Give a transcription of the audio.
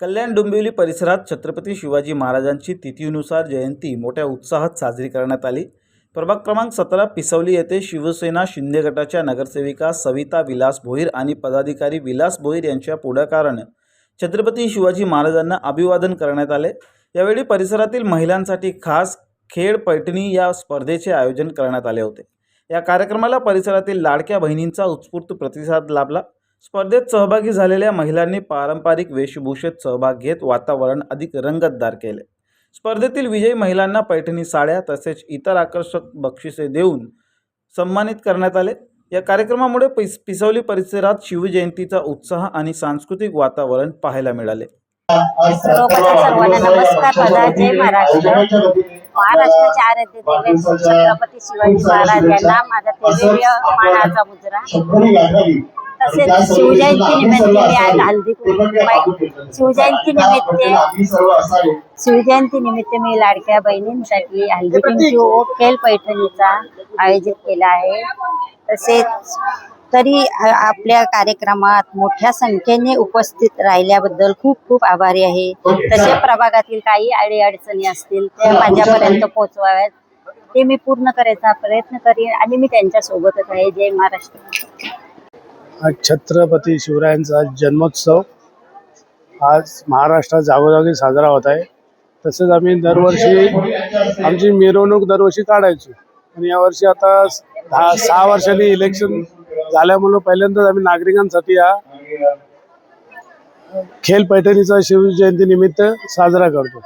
कल्याण डोंबिवली परिसरात छत्रपती शिवाजी महाराजांची तिथीनुसार जयंती मोठ्या उत्साहात साजरी करण्यात आली। प्रभाग क्रमांक 17 पिसवली येथे शिवसेना शिंदे गटाच्या नगरसेविका सविता विलास भोईर आणि पदाधिकारी विलास भोईर यांच्या पुढाकाराने छत्रपती शिवाजी महाराजांना अभिवादन करण्यात आले। यावेळी परिसरातील महिलांसाठी खास खेळ पैठणी या स्पर्धेचे आयोजन करण्यात आले होते। या कार्यक्रमाला परिसरातील लाडक्या बहिणींचा उत्स्फूर्त प्रतिसाद लाभला। स्पर्धेत सहभागी झालेल्या महिलांनी पारंपरिक वेशभूषेत सहभाग घेत वातावरण अधिक रंगतदार केले। स्पर्धेतील विजयी महिलांना पैठणी साड्या तसेच इतर आकर्षक बक्षिसे देऊन सन्मानित करण्यात आले। या कार्यक्रमामुळे पिसवली परिसरात शिवजयंतीचा उत्साह आणि सांस्कृतिक वातावरण पाहायला मिळाले। सर्वांना नमस्कार, माझा जय महाराष्ट्र। महाराष्ट्राचे आराध्य दैवत छत्रपती शिवाजी महाराज यांना माझा तेजस्वी मानाचा मुजरा। तसेच शिवजयंती निमित्त मी आज शिवजयंती निमित्त मी लाडक्या बहिणींसाठी हल्दी कुंकू खेळ पैठणीचा आयोजित केला आहे। तसेच तरी आपल्या कार्यक्रमात मोठ्या संख्येने उपस्थित राहिल्याबद्दल खूप खूप आभारी आहे। तसे प्रभागातील काही अडीअडचणी असतील ते माझ्यापर्यंत पोहोचवाव्यात, ते मी पूर्ण करायचा प्रयत्न करीन आणि मी त्यांच्या सोबतच आहे। जय महाराष्ट्र। आज छत्रपती शिवरायांचा जन्मोत्सव आज महाराष्ट्रात जागोजागी साजरा होत आहे। तसेच आम्ही दरवर्षी आमची मिरवणूक दरवर्षी काढायचो आणि यावर्षी आता 6 वर्षांनी इलेक्शन झाल्यामुळे पहिल्यांदाच आम्ही नागरिकांसाठी हा खेळ पैठणीचा शिवजयंती निमित्त साजरा करतो।